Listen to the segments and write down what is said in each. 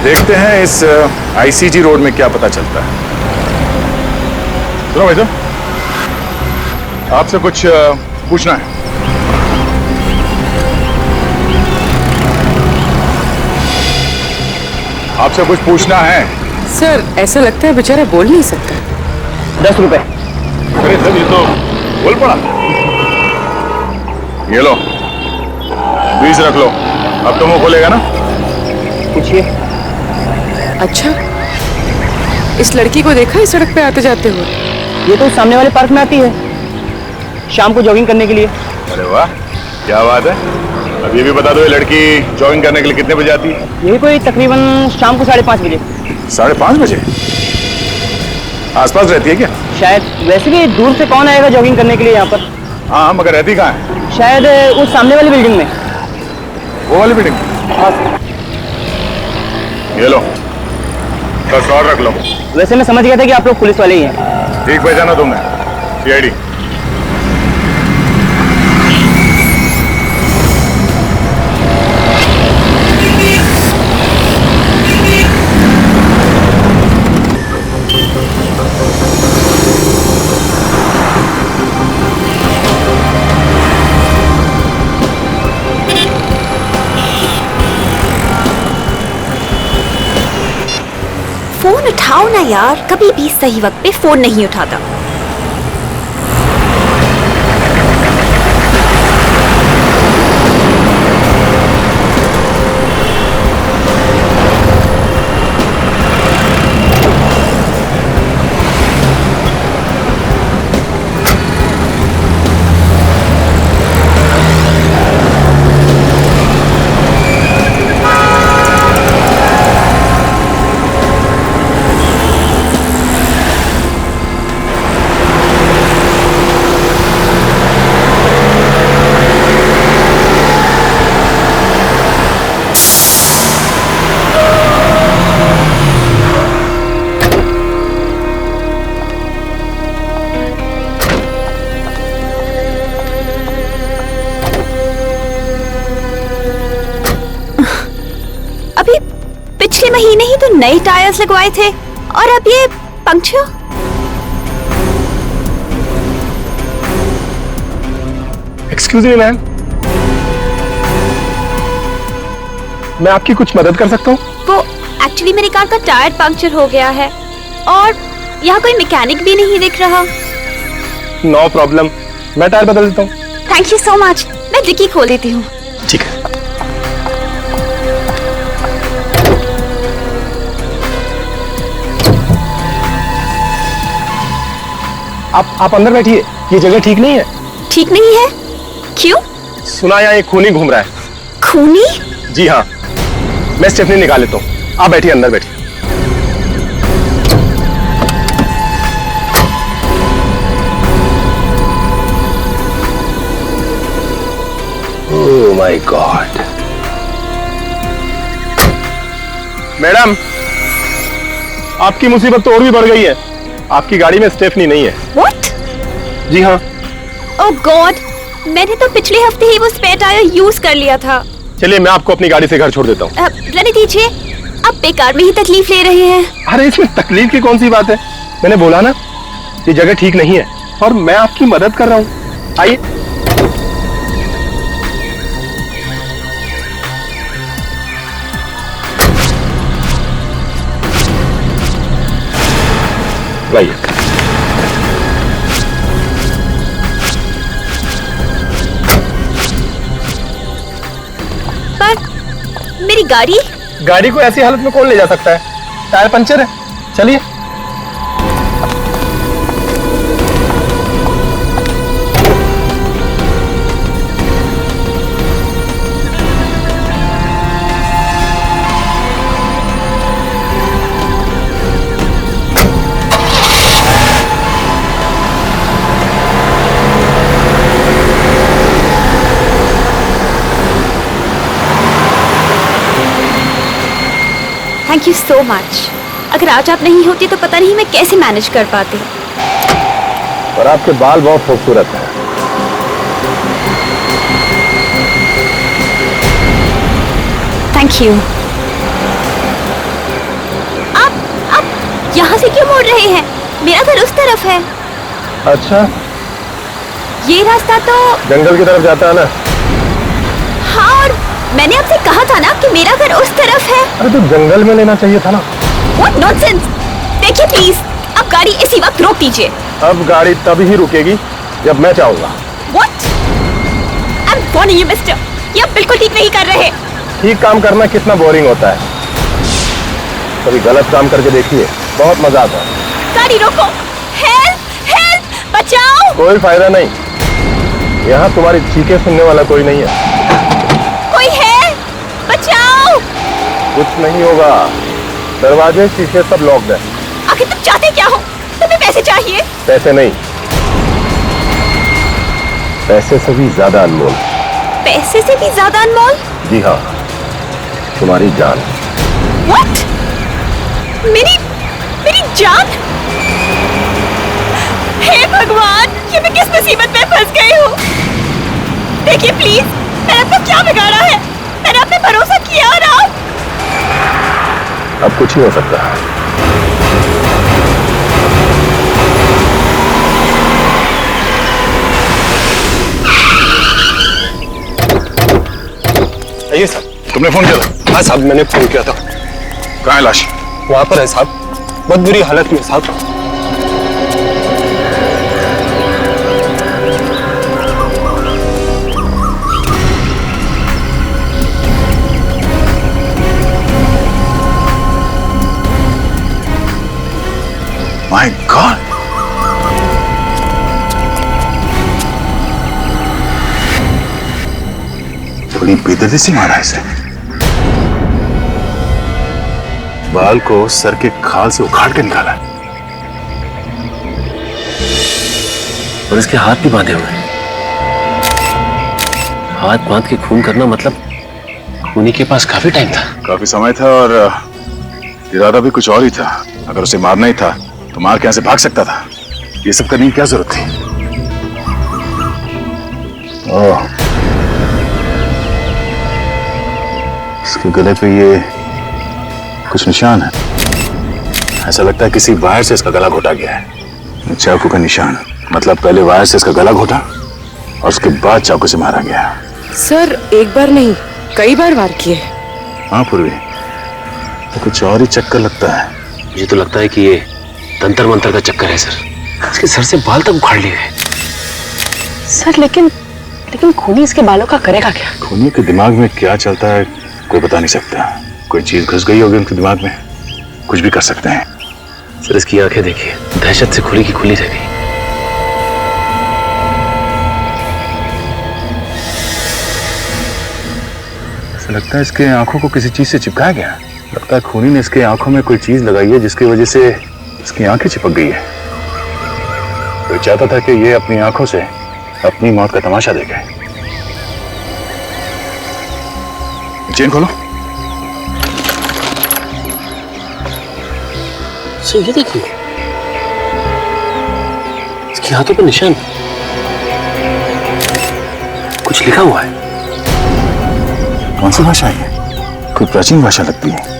देखते हैं इस आईसीजी रोड में क्या पता चलता है। सुनो भाई साहब, आपसे कुछ पूछना है। आपसे कुछ पूछना है। सर ऐसा लगता है बेचारा बोल नहीं सकता। 10 रुपए। अरे सर ये तो बोल पड़ा। ये लो 20 रख लो। अब तो मुंह खोलेगा ना। पूछिए। अच्छा, इस लड़की को देखा इस सड़क पे आते जाते हुए? ये तो सामने वाले पार्क में आती है शाम को जॉगिंग करने के लिए। अरे वाह, क्या बात है। अब ये भी बता दो, ये लड़की जॉगिंग करने के लिए कितने बजे आती है? यही कोई तकरीबन शाम को 5:30 बजे। 5:30 बजे? आसपास रहती है क्या? शायद। वैसे भी दूर से कौन आएगा जॉगिंग करने के लिए यहाँ पर। हाँ, मगर रहती कहाँ है? शायद उस सामने वाली बिल्डिंग में। वो वाली बिल्डिंग? हाँ। ये लो 10 और रख लो। वैसे मैं समझ गया था कि आप लोग पुलिस वाले ही हैं। ठीक पहचाना तुमने, सीआईडी। फोन उठाओ ना यार, कभी भी सही वक्त पे फोन नहीं उठाता। पिछले महीने ही तो नए टायर्स लगवाए थे और अब ये पंक्चर। एक्सक्यूज मी मैम, मैं आपकी कुछ मदद कर सकता हूँ? वो एक्चुअली मेरी कार का टायर पंक्चर हो गया है और यहाँ कोई मैकेनिक भी नहीं दिख रहा। नो प्रॉब्लम, मैं टायर बदल देता हूँ। Thank you so much. मैं डिक्की खोल देती हूँ। ठीक है। आप अंदर बैठिए, ये जगह ठीक नहीं है। ठीक नहीं है? क्यों? सुना यहाँ एक खूनी घूम रहा है। खूनी? जी हाँ, मैं स्टेफनी निकाल लेता हूँ। आप बैठिए, अंदर बैठिए। Oh my God. मैडम, आपकी मुसीबत तो और भी बढ़ गई है। आपकी गाड़ी में स्टेफनी नहीं है। What? जी हाँ। ओह गॉड, मैंने तो पिछले हफ्ते ही वो स्पेयर टायर यूज कर लिया था। चलिए मैं आपको अपनी गाड़ी से घर छोड़ देता हूँ। रहने दीजिए, अब बेकार में ही तकलीफ ले रहे हैं। अरे इसमें तकलीफ की कौन सी बात है, मैंने बोला ना ये जगह ठीक नहीं है और मैं आपकी मदद कर रहा हूँ। आइए। लाइए। पर मेरी गाड़ी को ऐसी हालत में कौन ले जा सकता है? टायर पंचर है। चलिए। Thank you so much. अगर आज आप नहीं होती तो पता नहीं मैं कैसे मैनेज कर पाती। पर आपके बाल बहुत खूबसूरत हैं। Thank you. यहाँ से क्यों मोड़ रहे हैं? मेरा घर उस तरफ है। अच्छा, ये रास्ता तो जंगल की तरफ जाता है ना? हाँ, और मैंने आपसे कहा था ना कि मेरा घर उस तरफ है। अरे तो जंगल में लेना चाहिए था ना। What nonsense! देखिए प्लीज, अब गाड़ी इसी वक्त रोक दीजिए। अब गाड़ी तभी ही रुकेगी जब मैं चाहूंगा। What? I'm warning you, mister. ये आप बिल्कुल ठीक नहीं कर रहे। ठीक काम करना कितना बोरिंग होता है। कभी गलत काम करके देखिए, बहुत मजा आता है। गाड़ी रोको। हेल्प, हेल्प, बचाओ। कोई फायदा नहीं, यहाँ तुम्हारी चीखें सुनने वाला कोई नहीं है। कोई है? बचाओ। कुछ नहीं होगा, दरवाजे शीशे सब लॉक्ड है। आखिर तुम चाहते क्या हो? तुम्हें पैसे चाहिए? पैसे नहीं, पैसे से भी ज्यादा अनमोल। पैसे से भी ज्यादा अनमोल? जी हाँ, तुम्हारी जान। What? मेरी जान? हे भगवान, ये मैं किस मुसीबत में फंस गई हूँ? देखिए प्लीज, मैंने आपको क्या बिगाड़ा है? मैंने आप पे भरोसा किया और आप? अब कुछ नहीं हो सकता। ये साहब, तुमने फोन किया था? हाँ साहब, मैंने फोन किया था। कहाँ है लाश? वहां पर है साहब, बहुत बुरी हालत में साहब। माय गॉड, बड़ी बेदर्दी से मारा है इसे। बाल को सर के खाल से उखाड़ के निकाला और इसके हाथ भी बांधे हुए हैं। हाथ बांध के खून करना मतलब खूनी के पास काफी टाइम था। काफी समय था और इरादा भी कुछ और ही था। अगर उसे मारना ही था तो मार के यहाँ से भाग सकता था। ये सब करने की क्या जरूरत थी? ओह, इसके गले पे ये कुछ निशान है। ऐसा लगता है किसी वायर से इसका गला घोटा गया है। चाकू का निशान, मतलब पहले वायर से इसका गला घोटा और उसके बाद चाकू से मारा गया। सर, एक बार नहीं, कई बार वार किए। हाँ पूर्वी, तो कुछ और ही चक्कर लगता है। मुझे तो लगता है कि ये तंत्र मंत्र का चक्कर है सर। इसके सर से बाल तक उखाड़ लिए गए। सर लेकिन खूनी इसके बालों का करेगा क्या? खूनी के दिमाग में क्या चलता है कोई बता नहीं सकता। कोई चीज घुस गई होगी उनके दिमाग में, कुछ भी कर सकते हैं। सर इसकी आंखें देखिए, दहशत से खुली की खुली रह गई। ऐसा लगता है इसके आंखों को किसी चीज से चिपकाया गया। लगता है खूनी ने इसके आंखों में कोई चीज लगाई है जिसकी वजह से इसकी आंखें चिपक गई है। कोई चाहता था कि ये अपनी आंखों से अपनी मौत का तमाशा देखे। चेन खोलो। सर ये देखिए, इसके हाथों पर निशान, कुछ लिखा हुआ है। कौन सी भाषा है? कोई प्राचीन भाषा लगती है।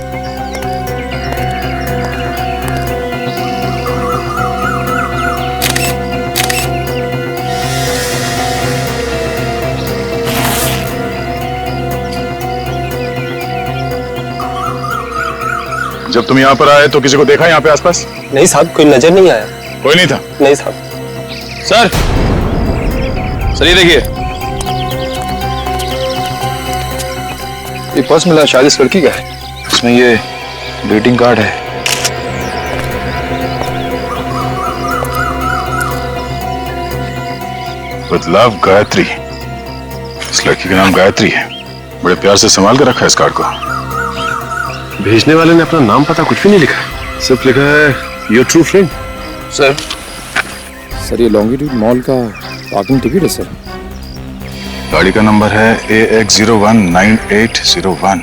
जब तुम यहाँ पर आए तो किसी को देखा यहाँ पे आसपास? नहीं साहब, कोई नजर नहीं आया। कोई नहीं था? नहीं साहब। सर ये देखिए, ये पर्स मिला, शायद इस लड़की का है। इसमें ये ग्रीटिंग कार्ड है। With love Gayatri. इस लड़की का नाम गायत्री है। बड़े प्यार से संभाल के रखा है इस कार्ड को। भेजने वाले ने अपना नाम पता कुछ भी नहीं लिखा, सिर्फ लिखा है योर ट्रू फ्रेंड। सर ये लॉन्गिट्यूड मॉल का पार्किंग टिकट है सर। गाड़ी का नंबर है AX019801।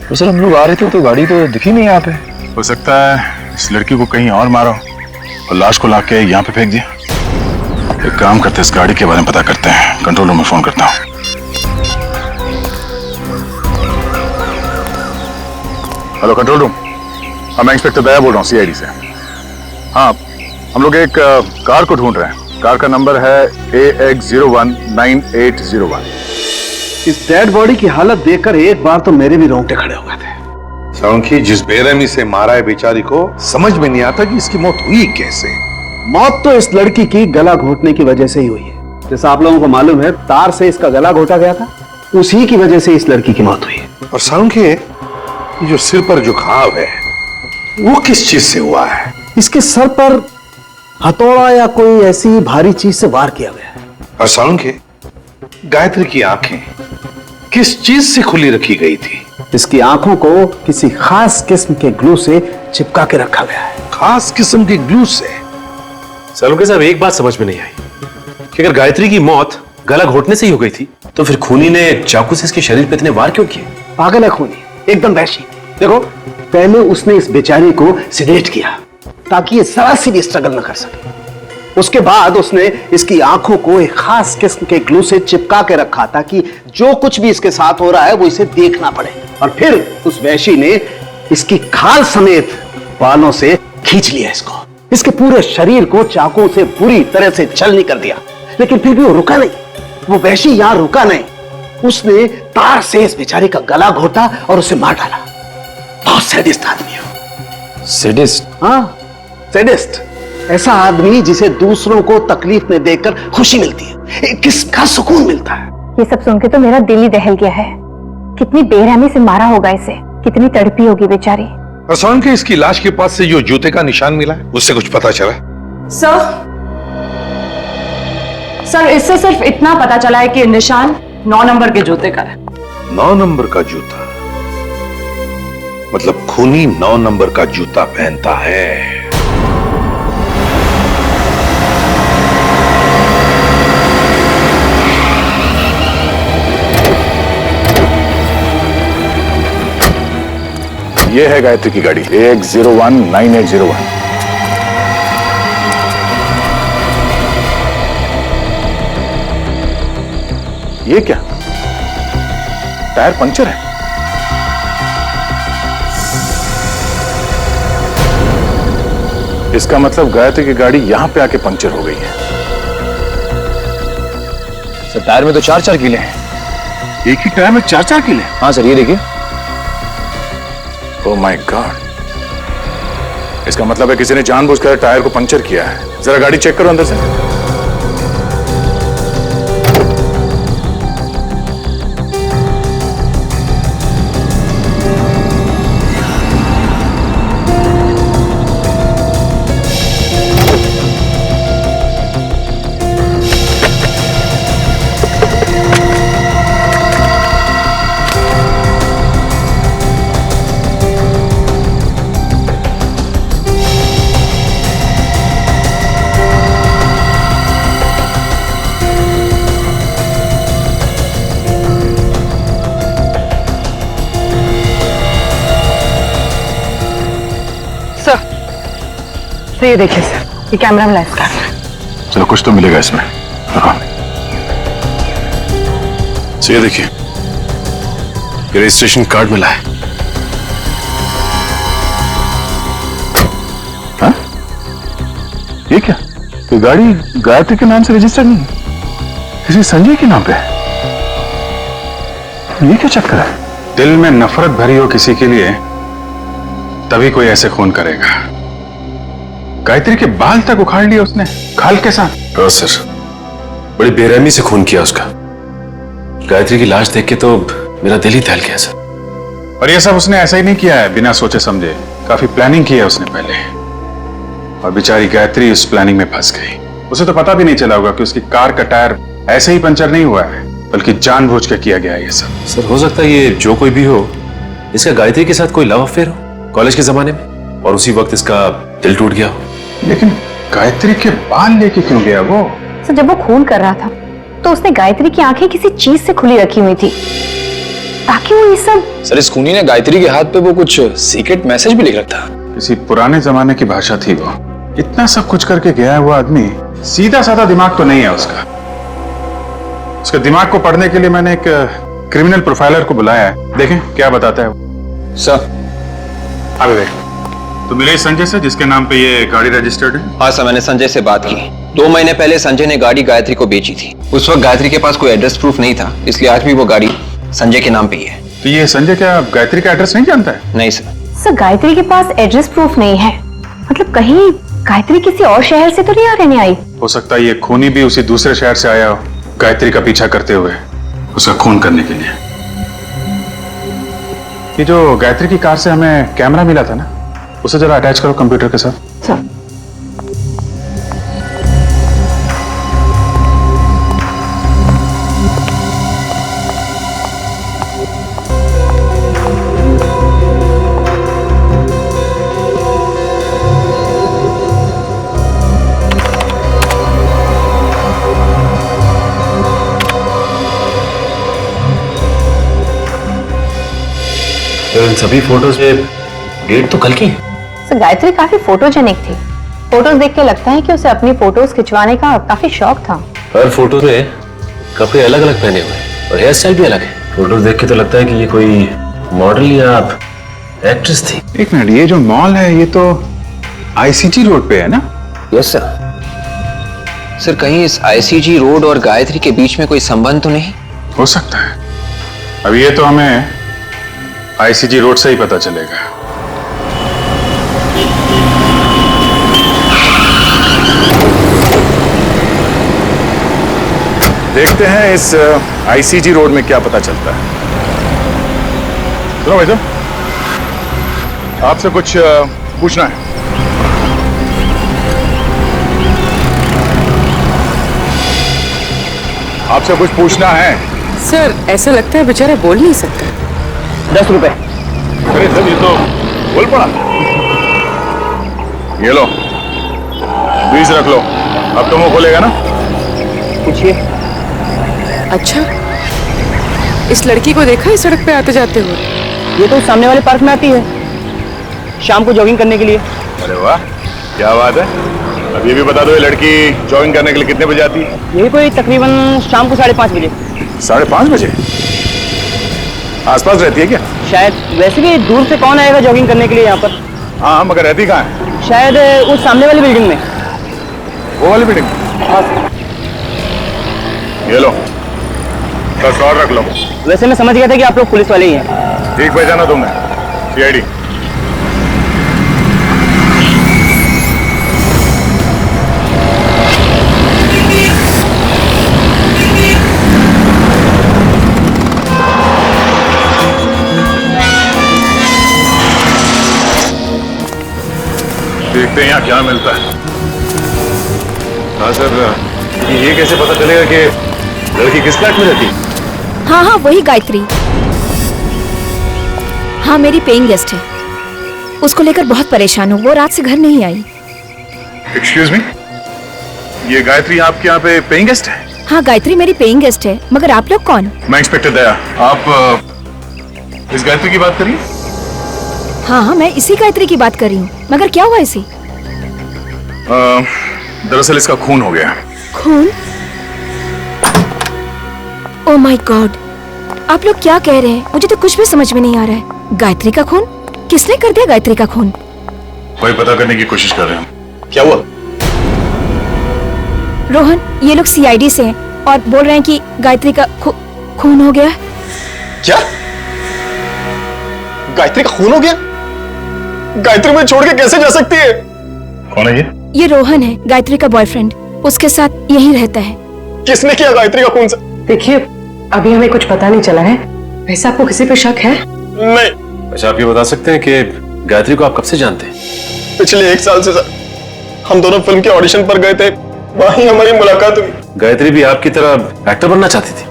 तो सर हम लोग आ रहे थे तो गाड़ी तो दिखी नहीं यहाँ पे। हो सकता है इस लड़की को कहीं और मारा और लाश को लाके यहाँ पे फेंक दिया। एक काम करते हैं, इस गाड़ी के बारे में पता करते हैं। कंट्रोल रूम में फोन करता हूँ। हेलो कंट्रोल रूम, हाँ, मैं इंस्पेक्टर दया बोल रहा हूँ सीआईडी से। हाँ, हम लोग एक कार को ढूंढ रहे हैं। कार का नंबर है AX019801। इस डेड बॉडी की हालत देखकर एक बार तो मेरे भी रोंगटे खड़े हो गए थे। सौंखी जिस बेरहमी से मारा है बेचारी को, समझ में नहीं आता कि इसकी मौत हुई कैसे। मौत तो इस लड़की की गला घोटने की वजह से ही हुई है। जैसा आप लोगों को मालूम है, तार से इसका गला घोटा गया था, उसी की वजह से इस लड़की की मौत हुई है। और सौंखी, ये जो सिर पर जो घाव है वो किस चीज से हुआ है? इसके सर पर हथौड़ा या कोई ऐसी भारी चीज से वार किया गया है। और सौंखी, गायत्री की आंखें किस चीज से खुली रखी गई थी? इसकी आंखों को किसी खास किस्म के ग्लू से चिपका के रखा गया है। खास किस्म के ग्लू से? सलोके साहब, एक बात समझ में नहीं आई कि अगर गायत्री की मौत गला घोटने से ही हो गई थी तो फिर खूनी ने चाकू से इसके शरीर पे इतने वार क्यों किए? पागल है खूनी, एकदम वैशी। देखो, पहले उसने इस बेचारी को सिडेट किया ताकि ये जरा सी भी स्ट्रगल न कर सके। उसके बाद उसने इसकी आंखों को एक खास किस्म के ग्लू से चिपका के रखा ताकि जो कुछ भी इसके साथ हो रहा है वो इसे देखना पड़े। और फिर उस वैशी ने इसकी खाल समेत बालों से खींच लिया इसको। इसके पूरे शरीर को चाकू से बुरी तरह से छलनी कर दिया, लेकिन फिर भी वो रुका नहीं। वो वैशी यहां रुका नहीं, उसने तार से इस बेचारे का गला घोटा और उसे मार डाला। बहुत सैडिस्ट आदमी हो। सैडिस्ट? हाँ, सैडिस्ट। ऐसा आदमी जिसे दूसरों को तकलीफ में देखकर खुशी मिलती है, एक किस्म का सुकून मिलता है। ये सब सुन के तो मेरा दिल ही दहल गया है। कितनी बेरहमी से मारा होगा इसे, कितनी तड़पी होगी बेचारी। और सौंखी, इसकी लाश के पास से जो जूते का निशान मिला है उससे कुछ पता चला? सर, इससे सिर्फ इतना पता चला है कि निशान 9 नंबर के जूते का है। 9 नंबर का जूता? मतलब खूनी 9 नंबर का जूता पहनता है। ये है गायत्री की गाड़ी AX019801। ये क्या? टायर पंचर है। इसका मतलब गायत्री की गाड़ी यहां पे आके पंचर हो गई है। सर, टायर में तो 4-4 कीले हैं। एक ही टायर में 4-4 कीले? हाँ सर, ये देखिए। ओह माय गॉड, इसका मतलब है किसी ने जानबूझकर टायर को पंचर किया है। जरा गाड़ी चेक करो अंदर से। तो ये देखिए सर, ये कैमरा में लेंस का। चलो, कुछ तो मिलेगा इसमें। ये देखिए, ये रजिस्ट्रेशन कार्ड मिला है। हाँ? ये क्या? ये गाड़ी गायत्री के नाम से रजिस्टर्ड नहीं है, किसी संजय के नाम पे है। ये क्या चक्कर है? दिल में नफरत भरी हो किसी के लिए तभी कोई ऐसे खून करेगा। गायत्री के बाल तक उखाड़ लिए उसने, खाल के साथ। हाँ सर, बड़ी बेरहमी से खून किया उसका। गायत्री की लाश देख के तो मेरा दिल ही दहल गया सर। और ये सब उसने ऐसा ही नहीं किया है बिना सोचे समझे, काफी प्लानिंग की है उसने पहले। और बेचारी गायत्री उस प्लानिंग में फंस गई। उसे तो पता भी नहीं चला होगा कि उसकी कार का टायर ऐसे ही पंचर नहीं हुआ है, बल्कि जानबूझ के किया गया है ये सब। सर, हो सकता है ये जो कोई भी हो, इसका गायत्री के साथ कोई लव अफेयर हो कॉलेज के जमाने में, और उसी वक्त इसका दिल टूट गया हो। लेकिन गायत्री के बाल लेके क्यों गया वो? सर, जब वो खून कर रहा था तो उसने गायत्री की आंखें किसी चीज से खुली रखी हुई थी ताकि वो ये सब। सर, इस खूनी ने गायत्री के हाथ पे वो कुछ सीक्रेट मैसेज भी लिख रखा था। किसी पुराने जमाने की भाषा थी वो। इतना सब कुछ करके गया है वो आदमी, सीधा साधा दिमाग तो नहीं है उसका। उसके दिमाग को पढ़ने के लिए मैंने एक क्रिमिनल प्रोफाइलर को बुलाया है, देखें क्या बताता है वो। सर, अबे देख, तो मिले इस संजय से जिसके नाम पे ये गाड़ी रजिस्टर्ड है? हाँ सर, मैंने संजय से बात की। 2 महीने पहले संजय ने गाड़ी गायत्री को बेची थी। उस वक्त गायत्री के पास कोई एड्रेस प्रूफ नहीं था, इसलिए आज भी वो गाड़ी संजय के नाम पे ही है। तो ये संजय क्या गायत्री का एड्रेस नहीं जानता है? नहीं सर। सर गायत्री के पास एड्रेस प्रूफ नहीं है, मतलब कहीं गायत्री किसी और शहर से तो नहीं आ रहने आई? हो सकता है ये खूनी भी उसी दूसरे शहर से आया हो, गायत्री का पीछा करते हुए उसका खून करने के लिए। ये जो गायत्री की कार से हमें कैमरा मिला था ना, उसे जरा अटैच करो कंप्यूटर के साथ। सर इन सभी फोटोज में डेट तो कल की है। सर गायत्री काफी फोटोजेनिक थी। फोटोज देख के लगता है कि उसे अपनी फोटोज खिंचवाने का काफी शौक था। हर फोटो में कपड़े अलग अलग पहने हुए हैं और हेयर स्टाइल भी अलग है। फोटोज देख के तो लगता है कि ये कोई मॉडल या एक्ट्रेस थी। एक मिनट, ये जो मॉल है ये तो आईसीजी रोड पे है ना? Yes sir. सर कहीं इस आईसीजी रोड और गायत्री के बीच में कोई संबंध तो नहीं? हो सकता है। अब ये तो हमें आईसीजी रोड से ही पता चलेगा। देखते हैं इस आईसीजी रोड में क्या पता चलता है। सुनो भाई साहब, आपसे कुछ पूछना है। आपसे कुछ पूछना है। सर ऐसा लगता है बेचारा बोल नहीं सकता। 10 रुपए। अरे सर ये तो बोल पड़ा। ये लो 20 रख लो। अब तो मुंह खोलेगा ना? पूछिए। अच्छा, इस लड़की को देखा इस सड़क पे आते जाते हुए? ये तो सामने वाले पार्क में आती है शाम को जॉगिंग करने के लिए। अरे वाह, क्या बात है। अब ये भी बता दो, ये लड़की जॉगिंग करने के लिए कितने बजे आती है? यही कोई तकरीबन शाम को 5:30 बजे। 5:30 बजे? आसपास रहती है क्या? शायद। वैसे भी दूर से कौन आएगा जॉगिंग करने के लिए यहाँ पर? हाँ, मगर रहती कहाँ है? शायद उस सामने वाली बिल्डिंग में। वो वाली बिल्डिंग? हाँ। ये लो 10 और रख लो। वैसे मैं समझ गया था कि आप लोग पुलिस वाले ही हैं। ठीक पहचाना तुमने? सीआईडी। देखते हैं यहाँ क्या मिलता है। हाँ सर, ये कैसे पता चलेगा कि लड़की किस फ्लैट में रहती है? हाँ हाँ वही गायत्री। हाँ मेरी पेइंग गेस्ट है। उसको लेकर बहुत परेशान हूँ, वो रात से घर नहीं आई। एक्सक्यूज मी, ये गायत्री आपके यहाँ पे पेइंग गेस्ट है? हाँ गायत्री मेरी पेइंग गेस्ट है, मगर आप लोग कौन? मैं इंस्पेक्टर दया। आप इस गायत्री की बात करिए। हाँ हाँ मैं इसी गायत्री की बात कर रही हूँ, मगर क्या हुआ इसी? दरअसल इसका खून हो गया। खून? ओह माय गॉड, आप लोग क्या कह रहे हैं? मुझे तो कुछ भी समझ में नहीं आ रहा है। गायत्री का खून? किसने कर दिया गायत्री का खून? वही पता करने की कोशिश कर रहे हैं। क्या हुआ? रोहन, ये लोग सीआईडी से हैं और बोल रहे हैं कि गायत्री का खून हो गया। क्या? गायत्री का खून हो गया? गायत्री मुझे छोड़ के कैसे जा सकती है? कौन है ये? ये रोहन है, गायत्री का बॉयफ्रेंड। उसके साथ यहीं रहता है। किसने किया गायत्री का खून से? देखिए अभी हमें कुछ पता नहीं चला है। वैसे आपको किसी पे शक है? नहीं। अच्छा आप ये बता सकते हैं कि गायत्री को आप कब से जानते हैं? पिछले 1 साल से सर। हम दोनों फिल्म के ऑडिशन पर गए थे, वहीं हमारी मुलाकात हुई। गायत्री भी आपकी तरह एक्टर बनना चाहती थी?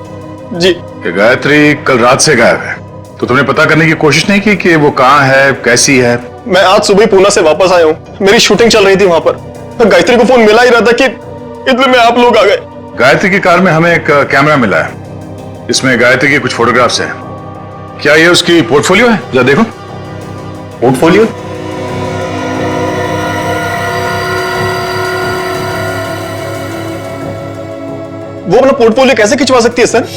जी। कि गायत्री कल रात से गायब है, तो तुमने पता करने की कोशिश नहीं की कि वो कहाँ है, कैसी है? मैं आज सुबह पूना से वापस आया हूँ, मेरी शूटिंग चल रही थी वहां पर। गायत्री को फोन मिला ही रहा था कि इतने में आप लोग आ गए। गायत्री की कार में हमें एक कैमरा मिला है, इसमें गायत्री की कुछ फोटोग्राफ्स हैं। क्या ये उसकी पोर्टफोलियो है? जरा देखो। पोर्टफोलियो? वो अपना पोर्टफोलियो कैसे खिंचवा सकती है सर?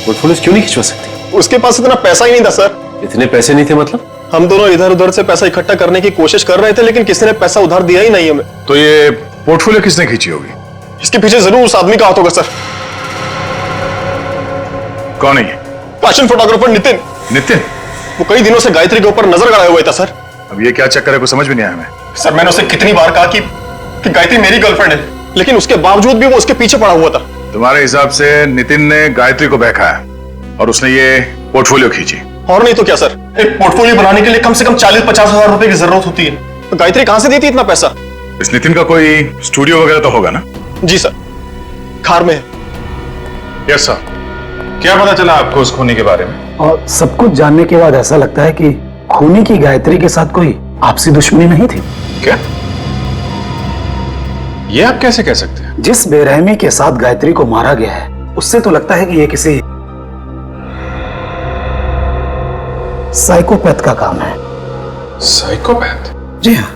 पोर्टफोलियो क्यों नहीं खिंचवा सकती? उसके पास इतना पैसा ही नहीं था सर। इतने पैसे नहीं थे मतलब? हम दोनों इधर उधर से पैसा इकट्ठा करने की कोशिश कर रहे थे, लेकिन किसी ने पैसा उधार दिया ही नहीं हमें। तो ये पोर्टफोलियो किसने खींची होगी? इसके पीछे जरूर उस आदमी का हाथ होगा सर। कौन है ये? Fashion photographer Nitin. नितिन? वो कई दिनों से गायत्री के ऊपर नजर गड़ाए हुए था सर। अब ये क्या चक्कर है, कुछ समझ में नहीं आया हमें। सर मैंने उसे कितनी बार कहा कि गायत्री मेरी गर्लफ्रेंड है, लेकिन उसके बावजूद भी वो उसके पीछे पड़ा हुआ था। तुम्हारे हिसाब से नितिन ने गायत्री को बहकाया और उसने ये पोर्टफोलियो खींची? और नहीं तो क्या सर, एक पोर्टफोलियो बनाने के लिए कम से कम 40-50 हजार रुपए की जरूरत होती है। तो गायत्री कहां से दी थी इतना पैसा? इस नितिन का कोई स्टूडियो वगैरह तो होगा ना? जी सर, खार में है। Yes sir. क्या पता चला आपको उस खूनी के बारे में? और सब कुछ जानने के बाद ऐसा लगता है कि खूनी की गायत्री के साथ कोई आपसी दुश्मनी नहीं थी। क्या? ये आप कैसे कह सकते हैं? जिस बेरहमी के साथ गायत्री को मारा गया है, उससे तो लगता है कि ये किसी साइकोपैथ का काम है। साइकोपैथ? जी हाँ,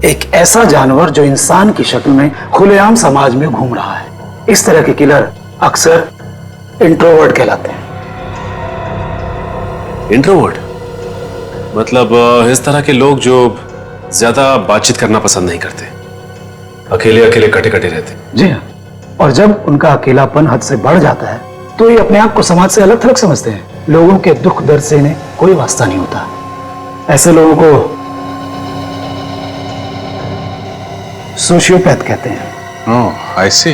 एक ऐसा जानवर जो इंसान की शक्ल में खुलेआम समाज में घूम रहा है। इस तरह के किलर अक्सर इंट्रोवर्ट कहलाते हैं। इंट्रोवर्ट मतलब इस तरह के लोग जो ज्यादा बातचीत करना पसंद नहीं करते, अकेले अकेले कटे कटे रहते। जी हाँ, और जब उनका अकेलापन हद से बढ़ जाता है तो ये अपने आप को समाज से अलग थलग समझते हैं। लोगों के दुख दर्द से इन्हें कोई वास्ता नहीं होता। ऐसे लोगों को सोशियोपैथ कहते हैं। ओह, आई सी।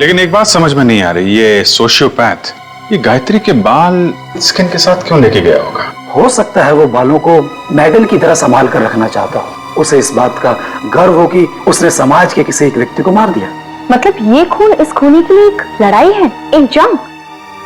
लेकिन एक बात समझ में नहीं आ रही, ये सोशियोपैथ ये गायत्री के बाल स्किन के साथ क्यों लेके गया होगा? हो सकता है वो बालों को मेडल की तरह संभाल कर रखना चाहता हो। उसे इस बात का गर्व हो कि उसने समाज के किसी एक व्यक्ति को मार दिया। मतलब ये खून इस खूनी के लिए एक लड़ाई है, एक जंग,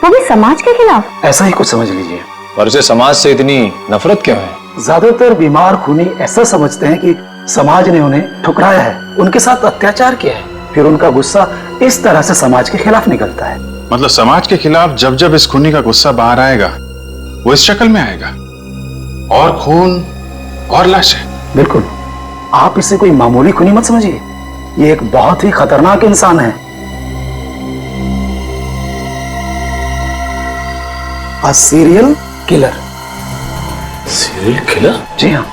वो भी समाज के खिलाफ। ऐसा ही कुछ समझ लीजिए। और उसे समाज से इतनी नफरत क्यों है? ज्यादातर बीमार खूनी ऐसा समझते हैं कि समाज ने उन्हें ठुकराया है, उनके साथ अत्याचार किया है, फिर उनका गुस्सा इस तरह से समाज के खिलाफ निकलता है। मतलब समाज के खिलाफ जब जब इस खूनी का गुस्सा बाहर आएगा वो इस शक्ल में आएगा, और खून और लाशें। बिल्कुल, आप इसे कोई मामूली खूनी मत समझिए, ये एक बहुत ही खतरनाक इंसान है। A serial killer. Serial killer? जी हाँ,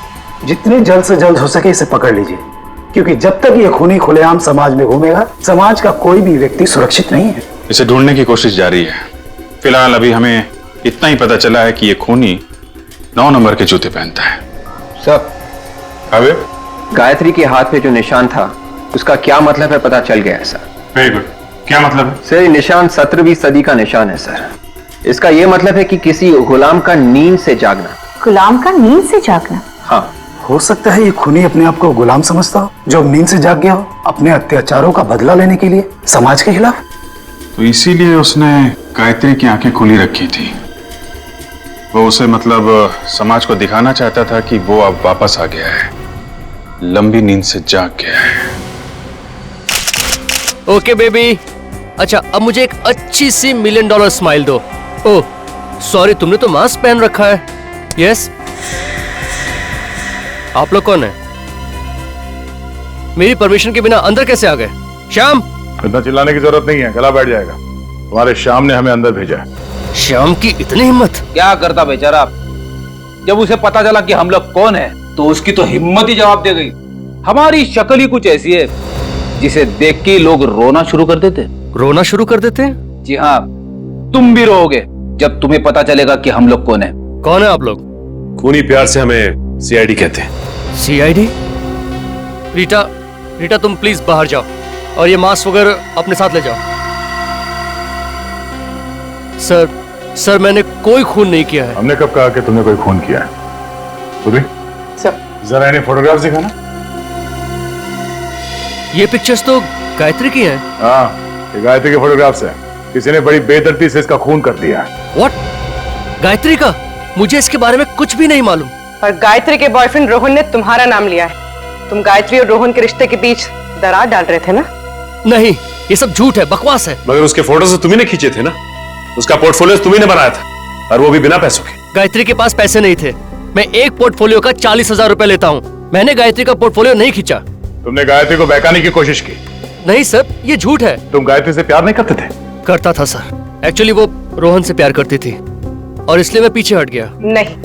जितनी जल्द से जल्द हो सके इसे पकड़ लीजिए, क्योंकि जब तक ये खूनी खुलेआम समाज में घूमेगा, समाज का कोई भी व्यक्ति सुरक्षित नहीं है। इसे ढूंढने की कोशिश जारी है। फिलहाल अभी हमें इतना ही पता चला है कि ये खूनी 9 नंबर के जूते पहनता है। सर, अबे गायत्री के हाथ पे जो निशान था उसका क्या मतलब है पता चल गया है सर। Very good. क्या मतलब है? सर, ये निशान 17वीं सदी का निशान है सर। इसका यह मतलब है कि किसी गुलाम का नींद से जागना। गुलाम का नींद से जागना? हाँ। हो सकता है ये खूनी अपने आप को गुलाम समझता हो, जो नींद से जाग गया हो अपने अत्याचारों का बदला लेने के लिए समाज के खिलाफ। तो इसीलिए उसने गायत्री की आंखें खुली रखी थी। वो उसे मतलब समाज को दिखाना चाहता था कि वो अब वापस आ गया है, लंबी नींद से जाग गया है। ओके बेबी, अच्छा अब मुझे एक अच्छी सी $1 मिलियन स्माइल दो। ओह सॉरी, तुमने तो मास्क पहन रखा है। यस, आप लोग कौन है? मेरी परमिशन के बिना अंदर कैसे आ गए? श्याम! इतना चिल्लाने की जरूरत नहीं है, गला बैठ जाएगा। तुम्हारे श्याम ने हमें अंदर भेजा है। श्याम की इतनी हिम्मत? क्या करता बेचारा, जब उसे पता चला कि हम लोग कौन है तो उसकी तो हिम्मत ही जवाब दे गई। हमारी शक्ल ही कुछ ऐसी है जिसे देख के लोग रोना शुरू कर देते। रोना शुरू कर देते हैं? जी हाँ, तुम भी रोओगे जब तुम्हें पता चलेगा कि हम लोग कौन है। कौन है आप लोग? खूनी प्यार से हमें सीआईडी कहते हैं। सीआईडी? रीटा तुम प्लीज बाहर जाओ और ये मास्क वगैरह अपने साथ ले जाओ। सर मैंने कोई खून नहीं किया है। हमने कब कहा कि तुमने कोई खून किया है? सर जरा इन्हें फोटोग्राफ दिखाना। ये पिक्चर्स तो गायत्री की हैं। हाँ, ये गायत्री के फोटोग्राफ्स हैं। किसी ने बड़ी बेदर्दी से इसका खून कर दिया है। व्हाट? गायत्री का? मुझे इसके बारे में कुछ भी नहीं मालूम। पर गायत्री के बॉयफ्रेंड रोहन ने तुम्हारा नाम लिया है। तुम गायत्री और रोहन के रिश्ते के बीच दरार डाल रहे थे ना? नहीं, ये सब झूठ है, बकवास है। मगर उसके फोटोज तो तुम्ही ने खींचे थे ना, उसका पोर्टफोलियो तुम्ही ने बनाया था, और वो भी बिना पैसों के। गायत्री के पास पैसे नहीं थे। मैं एक पोर्टफोलियो का 40,000 रुपए लेता हूँ। मैंने गायत्री का पोर्टफोलियो नहीं खींचा। तुमने गायत्री को बहकाने की कोशिश की? नहीं सर, ये झूठ है। तुम गायत्री से प्यार नहीं करते थे? करता था सर। एक्चुअली वो रोहन से प्यार करती थी और इसलिए मैं पीछे हट गया। नहीं,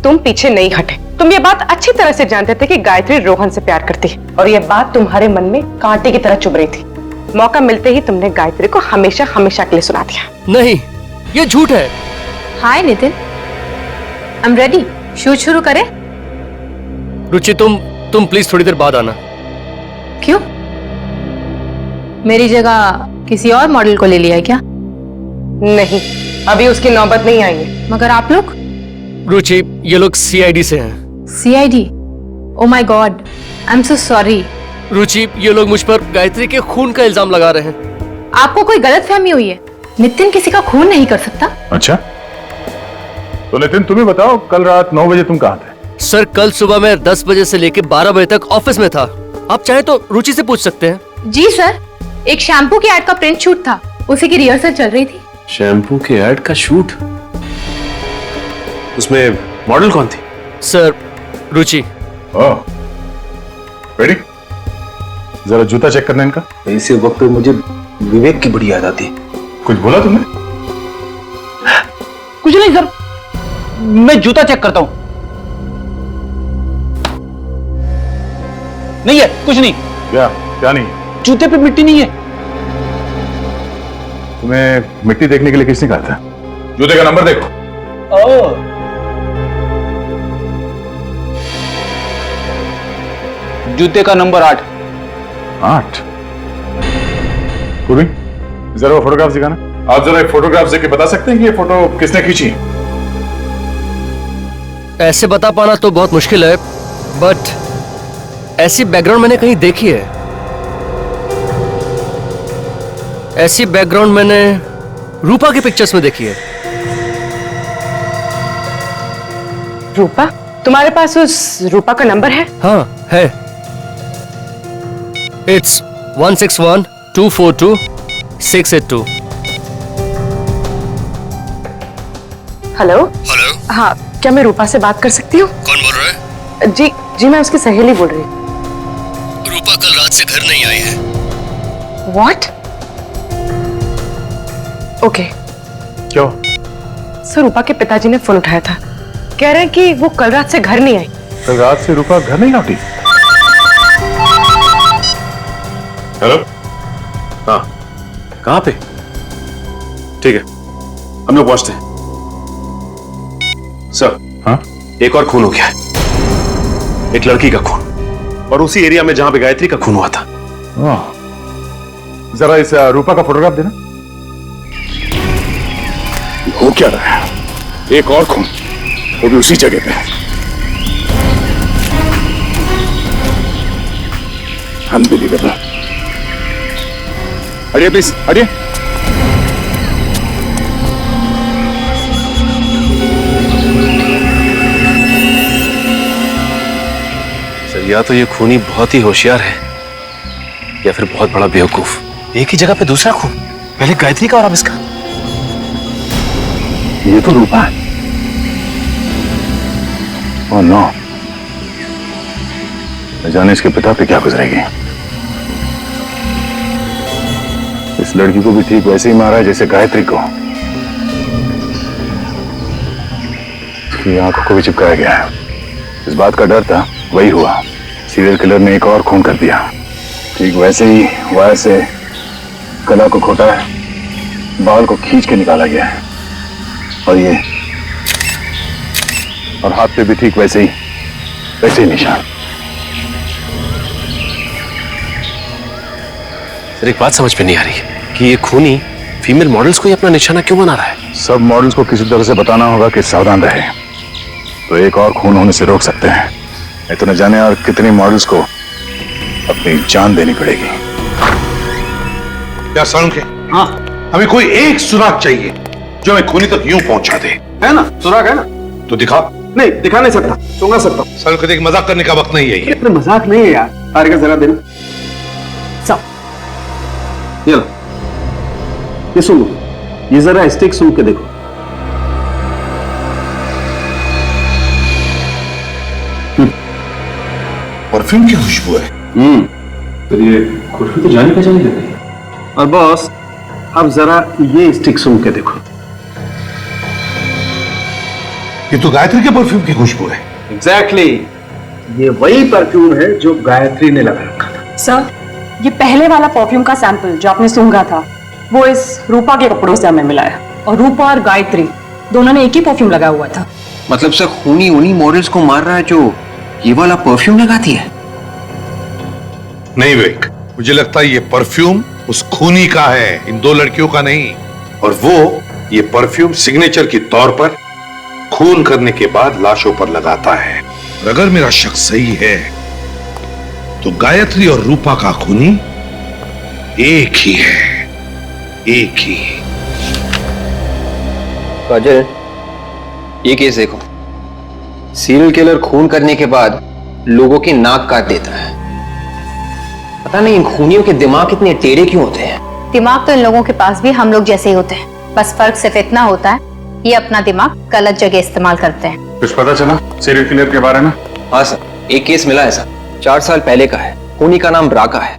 तुम पीछे नहीं हटे। तुम ये बात अच्छी तरह से जानते थे कि गायत्री रोहन से प्यार करती है और ये बात तुम्हारे मन में कांटे की तरह चुभ रही थी। मौका मिलते ही तुमने गायत्री को हमेशा हमेशा के लिए सुना दिया। नहीं, ये झूठ है। Hi Nitin, I am ready. Shoot शुरू करें? रुचि तुम प्लीज थोड़ी देर बाद आना। क्यों? मेरी जगह किसी और मॉडल को ले लिया है क्या? नहीं, अभी उसकी नौबत नहीं आई है। मगर आप लोग? रुचि, ये लोग सीआईडी से हैं। CID? Oh my god, I am so sorry. Ruchi, ये लोग मुझ पर गायत्री के खून का इल्जाम लगा रहे हैं। आपको कोई गलतफहमी हुई है। नितिन किसी का खून नहीं कर सकता। अच्छा, तो नितिन तुम्हें बताओ, कल रात 9 बजे तुम कहाँ थे? सर, कल सुबह मैं 10 बजे से लेकर 12 बजे तक ऑफिस में था। आप चाहे तो रुचि से पूछ सकते हैं। जी सर, एक शैम्पू की एड का प्रिंट शूट था, उसी की रिहर्सल चल रही थी। शैम्पू के ऐड का शूट? उसमें मॉडल कौन थी? सर, रुचि। ओह, रेडी? जरा जूता चेक करना इनका। ऐसे वक्त पे मुझे विवेक की बड़ी याद आती है। कुछ बोला तुमने? कुछ नहीं सर, मैं जूता चेक करता हूं। नहीं है, कुछ नहीं। क्या नहीं? जूते पे मिट्टी नहीं है। तुम्हें मिट्टी देखने के लिए किसने कहा था? जूते का नंबर देखो। जूते का नंबर 8। 8? पूरी, जरा वो फोटोग्राफ दिखाना। आप जरा एक फोटोग्राफ देख के बता सकते हैं कि ये फोटो किसने खींची है? ऐसे बता पाना तो बहुत मुश्किल है, बट ऐसी बैकग्राउंड मैंने कहीं देखी है। ऐसी बैकग्राउंड मैंने रूपा के पिक्चर्स में देखी है। रूपा? तुम्हारे पास उस रूपा का नंबर है? हाँ है। इट्स 161-242-682। हेलो। हेलो। हाँ, क्या मैं रूपा से बात कर सकती हूँ? कौन बोल रहा है? जी, मैं उसकी सहेली बोल रही हूँ। रूपा कल रात से घर नहीं आई है। What? ओके। क्यों? सर, रूपा के पिताजी ने फोन उठाया था, कह रहे हैं कि वो कल रात से घर नहीं आई। कल रात से रूपा घर नहीं लौटी? हेलो? हाँ, कहाँ पे? ठीक है, हम लोग पहुंचते हैं। सर। हाँ? एक और खून हो गया है, एक लड़की का खून, और उसी एरिया में जहां पे गायत्री का खून हुआ था। जरा इस रूपा का फोटोग्राफ देना। हो क्या रहा है? एक और खून, वो भी उसी जगह पे। अनबिलीवेबल। हटिए प्लीज, हटिए। सर, या तो ये खूनी बहुत ही होशियार है या फिर बहुत बड़ा बेवकूफ। एक ही जगह पे दूसरा खून, पहले गायत्री का और अब इसका। ये तो रूपा है। ओह नो, न जाने इसके पिता पे क्या गुजरेगी। इस लड़की को भी ठीक वैसे ही मारा है जैसे गायत्री को। उसकी आंखों को भी चिपकाया गया है। इस बात का डर था, वही हुआ। सीरियल किलर ने एक और खून कर दिया। ठीक वैसे ही वायर से गला को खोटा है, बाल को खींच के निकाला गया है, और ये और हाथ पे भी ठीक वैसे ही निशान। सर, एक बात समझ में नहीं आ रही है कि ये खूनी फीमेल मॉडल्स को ही अपना निशाना क्यों बना रहा है? सब मॉडल्स को किसी तरह से बताना होगा कि सावधान रहे, तो एक और खून होने से रोक सकते हैं। नहीं तो न जाने और कितने मॉडल्स को अपनी जान देनी पड़ेगी। क्या सड़क है? हाँ, हमें कोई एक सुराग चाहिए जो हमें खूनी तक यूं पहुंचा दे। है ना, सुराग है ना? तो दिखा। नहीं, दिखा नहीं सकता, सुंगा सकता। सड़क देख, मजाक करने का वक्त नहीं है ये। इतना मजाक नहीं है यार। तारिका जरा देना। सब ये लो, ये सुनो, ये जरा स्टिक सूंघ के देखो। परफ्यूम की खुशबू है। तो ये खुशबू तो जानी पहचानी लग रही है। और बॉस, अब जरा ये स्टिक सूंघ के देखो। ये तो गायत्री के परफ्यूम की खुशबू है। एग्जैक्टली ये वही परफ्यूम है जो गायत्री ने लगा रखा था। सर, ये पहले वाला परफ्यूम का सैंपल जो आपने सूंघा था वो इस रूपा के कपड़ों से हमें मिला है, और रूपा और गायत्री दोनों ने एक ही परफ्यूम लगाया हुआ था। मतलब सर खूनी उन्हीं मॉडल्स को मार रहा है जो ये वाला परफ्यूम लगाती है? नहीं विवेक, मुझे लगता है ये परफ्यूम उस खूनी का है, इन दो लड़कियों का नहीं। और वो ये परफ्यूम सिग्नेचर के तौर पर खून करने के बाद लाशों पर लगाता है। और अगर मेरा शक सही है तो गायत्री और रूपा का खूनी एक ही है, एक ही। काजल, ये केस देखो। सीरियल किलर खून करने के बाद लोगों की नाक काट देता है। पता नहीं इन खूनियों के दिमाग इतने टेढ़े क्यों होते हैं। दिमाग तो इन लोगों के पास भी हम लोग जैसे ही होते हैं, बस फर्क सिर्फ इतना होता है ये अपना दिमाग गलत जगह इस्तेमाल करते हैं। कुछ पता चला सीरियल किलर के बारे में? हाँ सर, एक केस मिला है सर, 4 साल पहले का है। खूनी का नाम राका है।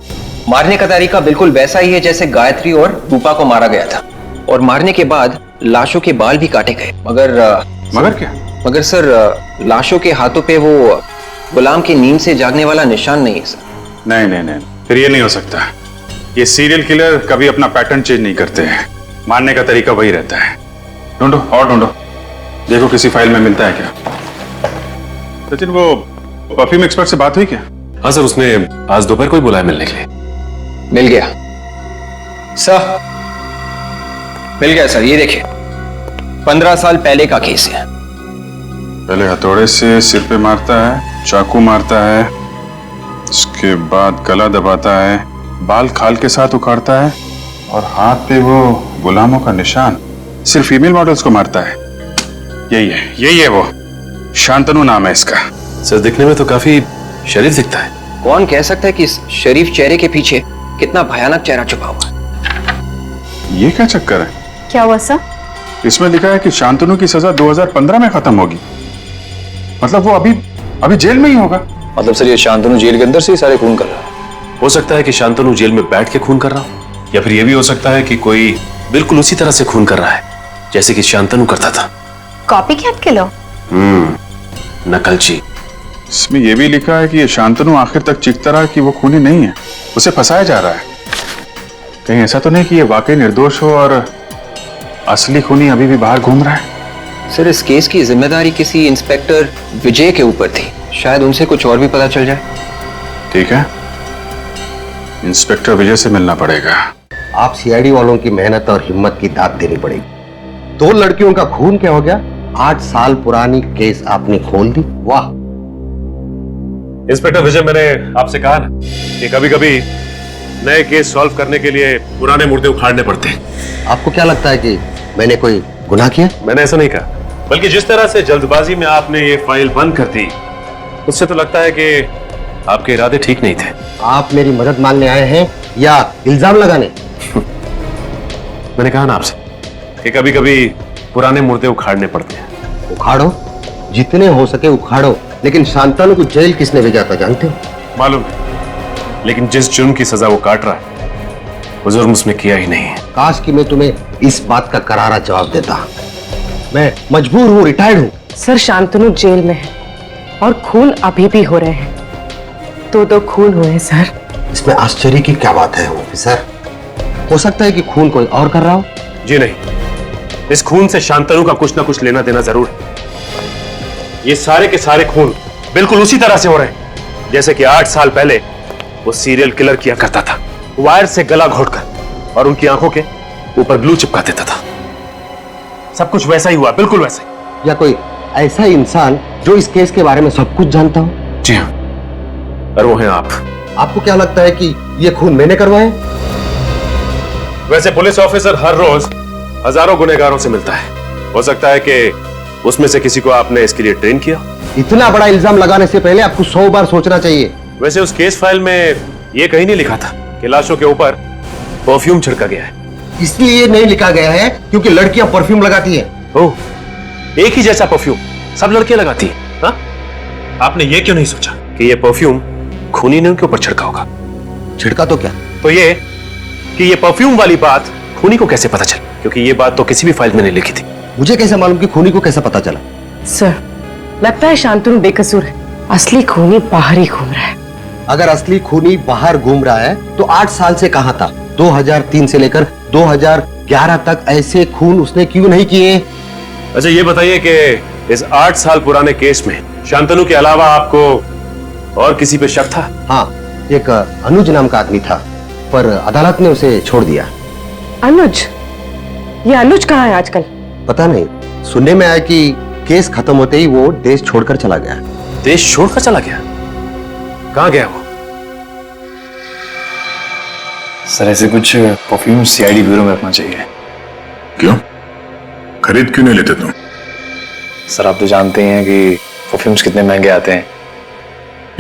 मारने का तरीका बिल्कुल वैसा ही है जैसे गायत्री और रूपा को मारा गया था, और मारने के बाद लाशों के बाल भी काटे गए। मगर क्या? मगर सर लाशों के हाथों पे वो गुलाम की नींद से जागने वाला निशान नहीं है सर। नहीं नहीं नहीं, फिर ये नहीं हो सकता। ये सीरियल किलर कभी अपना पैटर्न चेंज नहीं करते हैं, मारने का तरीका वही रहता है। ढूंढो और ढूंढो, देखो किसी फाइल में मिलता है क्या। सचिन, वो परफ्यूम एक्सपर्ट से बात हुई क्या? हाँ सर, उसने आज दोपहर को ही बुलाया मिलने के लिए। मिल गया सर, मिल गया सर। ये देखिए 15 साल पहले का केस है। पहले हथौड़े से सिर पे मारता है, चाकू मारता है, उसके बाद गला दबाता है, बाल खाल के साथ उखाड़ता है, और हाथ पे वो गुलामों का निशान। सिर्फ फीमेल मॉडल्स को मारता है। यही है वो। शांतनु नाम है इसका। सर, दिखने में तो काफी शरीफ दिखता है। कौन कह सकता है कि इस शरीफ चेहरे के पीछे कितना भयानक चेहरा छुपा हुआ है। ये क्या चक्कर है? क्या हुआ सर? इसमें लिखा है कि शांतनु की सजा 2015 में खत्म होगी। मतलब वो अभी जेल में ही होगा। मतलब सर ये शांतनु जेल के अंदर से ही सारे खून कर रहा है? हो सकता है कि शांतनु जेल में बैठ के खून कर रहा हो, या फिर यह भी हो सकता है कि कोई बिल्कुल उसी तरह से खून कर रहा है जैसे कि शांतनु करता था। Copycat killer? नकलची। इसमें यह भी लिखा है कि ये शांतनु आखिर तक चीखता रहा कि वो खूनी नहीं है, उसे फंसाया जा रहा है। कहीं ऐसा तो नहीं कि ये वाकई निर्दोष हो और असली खूनी अभी भी बाहर घूम रहा है? सर, इस केस की जिम्मेदारी किसी इंस्पेक्टर विजय के ऊपर थी। शायद उनसे कुछ और भी पता चल जाए। ठीक है, इंस्पेक्टर विजय से मिलना पड़ेगा। आप सीआईडी वालों की मेहनत और हिम्मत की दाद देनी पड़ेगी। 2 लड़कियों का खून क्या हो गया? 8 साल पुरानी केस आपने खोल दी। वाह इंस्पेक्टर विजय, मैंने आपसे कहा ना कि कभी कभी नए केस सॉल्व करने के लिए पुराने मुर्दे उखाड़ने पड़ते हैं। आपको क्या लगता है कि मैंने कोई गुनाह किया? मैंने ऐसा नहीं कहा, बल्कि जिस तरह से जल्दबाजी में आपने ये फाइल बंद कर दी, उससे तो लगता है कि आपके इरादे ठीक नहीं थे। आप मेरी मदद मांगने आए हैं या इल्जाम लगाने? मैंने कहा ना आपसे कि कभी कभी पुराने मुर्दे उखाड़ने पड़ते हैं। उखाड़ो, जितने हो सके उखाड़ो, लेकिन शांतनु को जेल किसने भेजा था जानते हो? मालूम है, लेकिन जिस जुर्म की सजा वो काट रहा है वो जुर्म उसने किया ही नहीं है। काश कि मैं तुम्हें इस बात का करारा जवाब देता। मैं मजबूर हूँ, रिटायर्ड हूँ। सर, शांतनु जेल में है और खून अभी भी हो रहे हैं। 2 खून हुए हैं सर। इसमें आश्चर्य की क्या बात है ऑफिसर? हो सकता है कि खून कोई और कर रहा हो। जी नहीं, इस खून से शांतनु का कुछ ना कुछ लेना देना जरूर है। ये सारे के सारे खून बिल्कुल उसी तरह से हो रहे हैं जैसे कि 8 साल पहले वो सीरियल किलर किया करता था। वायर से गला घोटकर और उनकी आंखों के ऊपर ग्लू चिपका देता था। सब कुछ वैसा ही हुआ, बिल्कुल वैसा ही। या कोई ऐसा इंसान जो इस केस के बारे में सब कुछ जानता हो? जी हाँ, और वो हैं आप। आपको क्या लगता है कि ये खून मैंने करवाए? वैसे पुलिस ऑफिसर हर रोज हजारों गुनहगारों से मिलता है। हो सकता है कि उसमें से किसी को आपने इसके लिए ट्रेन किया। इतना बड़ा इल्जाम लगाने से पहले आपको 100 बार सोचना चाहिए। वैसे उस केस फाइल में ये कहीं नहीं लिखा था कि लाशों के ऊपर परफ्यूम छिड़का गया है। इसलिए नहीं लिखा गया है क्योंकि लड़कियां परफ्यूम लगाती हैं। ओह, एक ही जैसा परफ्यूम सब लड़कियां लगाती हैं। हाँ? आपने ये क्यों नहीं सोचा कि ये परफ्यूम खूनी ने उनके ऊपर छिड़का होगा? छिड़का तो क्या? तो ये कि ये परफ्यूम वाली बात खूनी को कैसे पता चली? क्योंकि ये बात तो किसी भी फाइल में नहीं लिखी थी। मुझे कैसे मालूम कि खूनी को कैसे पता चला? सर, लगता है शांतनु बेकसूर है। असली खूनी बाहर ही घूम रहा है। अगर असली खूनी बाहर घूम रहा है तो 8 साल से कहां था? 2003 से लेकर 2011 तक ऐसे खून उसने क्यों नहीं किए? अच्छा ये बताइए कि इस 8 साल पुराने केस में शांतनु के अलावा आपको और किसी पे शक था? हाँ, एक अनुज नाम का आदमी था, पर अदालत ने उसे छोड़ दिया। अनुज? ये अनुज कहाँ है आजकल? पता नहीं, सुनने में आया कि केस खत्म होते ही वो देश छोड़कर चला गया। देश छोड़कर चला गया? कहाँ गया वो? सर ऐसे कुछ परफ्यूम सीआईडी ब्यूरो में रखना चाहिए। क्यों? खरीद क्यों नहीं लेते तुम? सर आप तो जानते ही हैं कि परफ्यूम्स कितने महंगे आते हैं।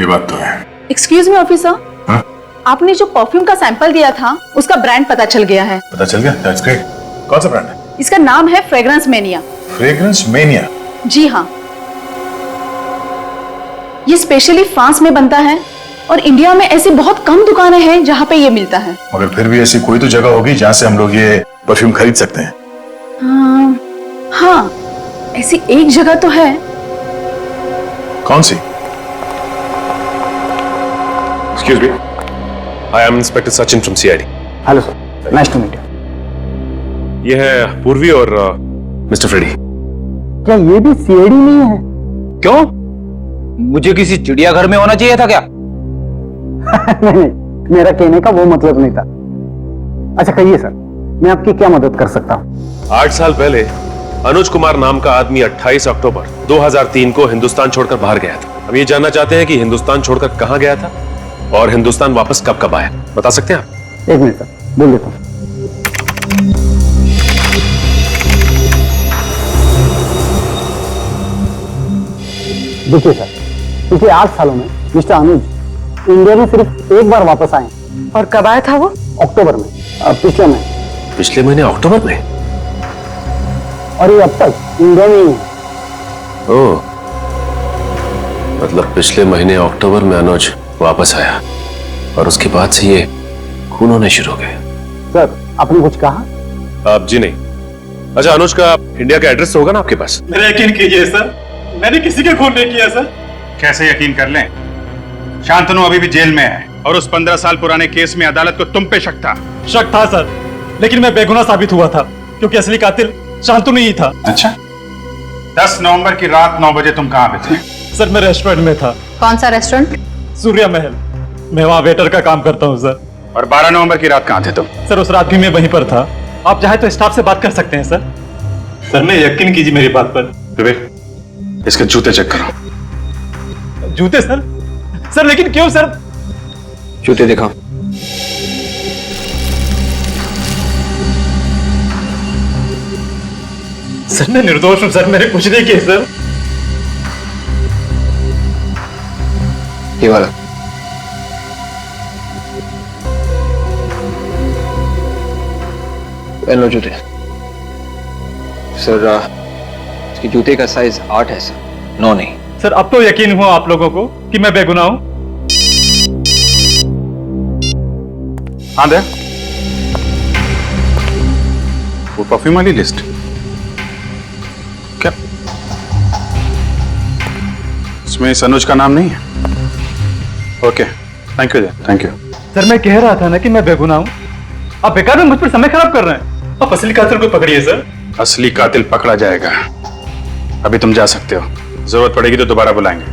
ये बात तो है। एक्सक्यूज मी ऑफिसर, हाँ? आपने जो परफ्यूम का सैंपल दिया था उसका ब्रांड पता चल गया है। पता चल गया? That's great. कौन सा ब्रांड है? इसका नाम है फ्रेग्रेंस मेनिया। Fragrance mania? जी हाँ, ये स्पेशली फ्रांस में बनता है और इंडिया में ऐसी बहुत कम दुकानें हैं जहाँ पे ये मिलता है। मगर फिर भी ऐसी कोई तो जगह होगी जहाँ से हम लोग ये परफ्यूम खरीद सकते हैं। हाँ, ऐसी एक जगह तो है। कौन सी? Excuse me. I am Inspector Sachin from CID. Hello sir, nice to meet you. ये है पूर्वी और मिस्टर फ्रेडी। क्या ये भी सीआईडी नहीं है? क्यों? मुझे किसी चिड़ियाघर में होना चाहिए था क्या? नहीं, मेरा कहने का वो मतलब नहीं था। अच्छा कहिए सर, मैं आपकी क्या मदद कर सकता हूँ? 8 साल पहले अनुज कुमार नाम का आदमी 28 अक्टूबर 2003 को हिंदुस्तान छोड़कर बाहर गया था। हम ये जानना चाहते हैं कि हिंदुस्तान छोड़कर कहां गया था और हिंदुस्तान वापस कब कब आया। बता सकते हैं आप? 1 मिनट सर, बोल देता हूँ। देखिए सर, पिछले 8 सालों में मिस्टर अनुज इंडिया में सिर्फ एक बार वापस आए। और कब आया था वो? अक्टूबर में, पिछले महीने। पिछले महीने अक्टूबर में? और ये अब तक इंडिया में ही है। ओह, मतलब पिछले महीने अक्टूबर में अनुज वापस आया और उसके बाद से ये खून होने शुरू हो गए। सर आपने कुछ कहा? आप जी नहीं। अच्छा अनुज का इंडिया का एड्रेस होगा ना आपके पास? मेरा यकीन कीजिए सर, मैंने किसी का खून नहीं किया सर। कैसे यकीन कर लें? शांतनु अभी भी जेल में है और उस 15 साल पुराने केस में अदालत को तुम पे शक था। शक था सर, लेकिन मैं बेगुनाह साबित हुआ था क्योंकि असली कातिल शांतनु ही था। अच्छा, 10 नवंबर की रात 9 बजे तुम कहाँ पे थे? सर मैं रेस्टोरेंट में था। कौन सा रेस्टोरेंट? सूर्या महल। मैं वहाँ वेटर का काम करता हूँ सर। और 12 नवंबर की रात कहाँ थे तुम? सर उस रात भी मैं वहीं पर था। आप चाहे तो स्टाफ से बात कर सकते हैं सर। सर मैं यकीन कीजिए मेरी बात पर। विवेक, इसके जूते चेक करो। जूते सर? सर लेकिन क्यों सर? जूते दिखाओ। सर मैं निर्दोष हूं सर, मैंने कुछ नहीं किया सर। ये वाला। पहन लो जूते। सर इसके जूते का साइज 8 है सर, 9 नहीं। सर अब तो यकीन हुआ आप लोगों को कि मैं बेगुनाह हूं। हाँ दे वो परफ्यूम वाली लिस्ट। क्या इसमें इस अनुज का नाम नहीं है? Okay, thank you, thank you. Sir मैं कह रहा था ना कि मैं बेगुनाह हूं। आप बेकार में मुझ पर समय खराब कर रहे हैं। आप असली कातिल को पकड़िए सर। असली कातिल पकड़ा जाएगा। अभी तुम जा सकते हो, जरूरत पड़ेगी तो दोबारा बुलाएंगे।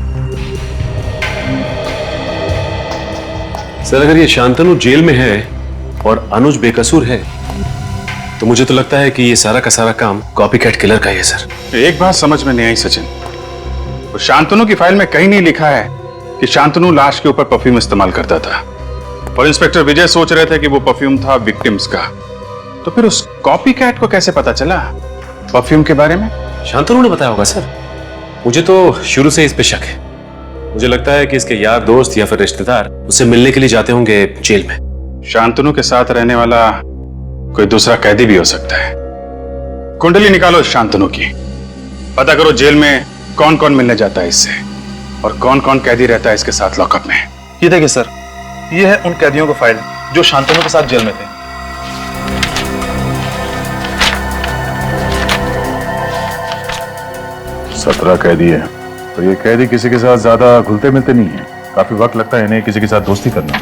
सर अगर ये शांतनु जेल में है और अनुज बेकसूर है तो मुझे तो लगता है कि ये सारा का सारा काम कॉपीकैट किलर का ही है सर। एक बात समझ में नहीं आई सचिन, तो शांतनु की फाइल में कहीं नहीं लिखा है कि शांतनु लाश के ऊपर परफ्यूम इस्तेमाल करता था, और इंस्पेक्टर विजय सोच रहे थे कि वो परफ्यूम था विक्टिम्स का। तो फिर उस कॉपीकैट को कैसे पता चला परफ्यूम के बारे में? शांतनु ने बताया होगा सर। मुझे तो शुरू से इस पे शक है। मुझे लगता है कि इसके यार दोस्त या फिर रिश्तेदार उससे मिलने के लिए जाते होंगे जेल में। शांतनु के साथ रहने वाला कोई दूसरा कैदी भी हो सकता है। कुंडली निकालो शांतनु की, पता करो जेल में कौन कौन मिलने जाता है इससे और कौन कौन कैदी रहता है इसके साथ लॉकअप में। ये देखिए सर, ये है उन कैदियों का फाइल जो शांतनु के साथ जेल में थे। 17 कैदी है, तो ये कैदी किसी के साथ ज्यादा घुलते मिलते नहीं है। काफी वक्त लगता है इन्हें किसी के साथ दोस्ती करना।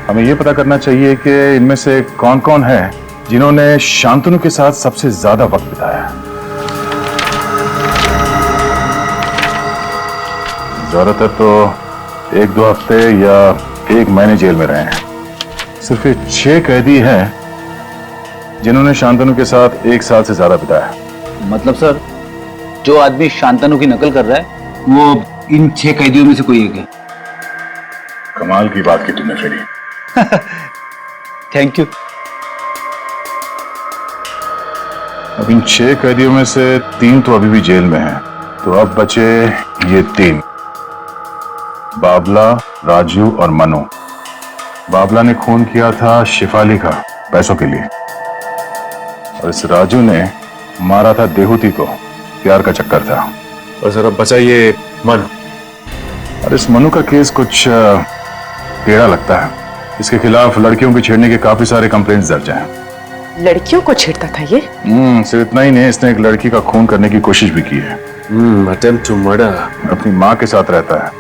हमें ये पता करना चाहिए कि इनमें से कौन कौन है जिन्होंने शांतनु के साथ सबसे ज्यादा वक्त बिताया है। ज्यादातर तो 1-2 हफ्ते या 1 महीने जेल में रहे हैं। सिर्फ ये 6 कैदी हैं जिन्होंने शांतनु के साथ 1 साल से ज्यादा बिताया। मतलब सर, जो आदमी शांतनु की नकल कर रहा है वो इन 6 कैदियों में से कोई एक है। कमाल की बात की तुमने फेरी। Thank you. अब इन 6 कैदियों में से 3 तो अभी भी जेल में हैं, तो अब बचे ये 3, बाबला, राजू और मनु। बाबला ने खून किया था शिफाली का पैसों के लिए, और इस राजू ने मारा था देहूती को, प्यार का चक्कर था। और सर अब बचा ये मनु। और इस मनु का केस कुछ टेढ़ा लगता है। इसके खिलाफ लड़कियों के छेड़ने के काफी सारे कंप्लेंट्स दर्ज हैं। लड़कियों को छेड़ता था ये? सिर्फ इतना ही नहीं, इसने एक लड़की का खून करने की कोशिश भी की है। Attempt to murder. अपनी माँ के साथ रहता है।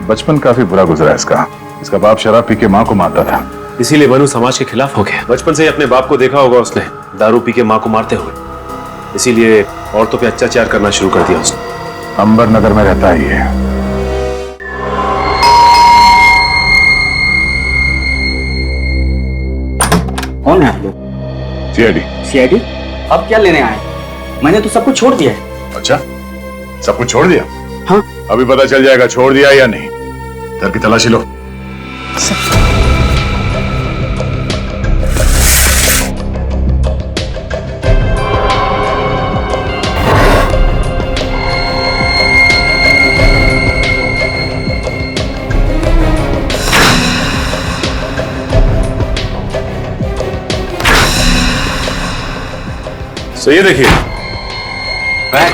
बचपन काफी बुरा गुजरा है इसका। इसका बाप शराब पी के माँ को मारता था, इसीलिए मनु समाज के खिलाफ हो गया। बचपन से ही अपने बाप को देखा होगा उसने दारू पी के माँ को मारते हुए, इसीलिए औरतों पे अत्याचार करना शुरू कर दिया उसने। अंबर नगर में रहता है ये। कौन है आप लोग? सीआईडी। सीआईडी? अब क्या लेने आए? मैंने तो सब कुछ छोड़ दिया है। अच्छा, सब कुछ छोड़ दिया? हाँ। अभी पता चल जाएगा छोड़ दिया या नहीं। घर की तलाशी लो। सो ये देखिए बैग।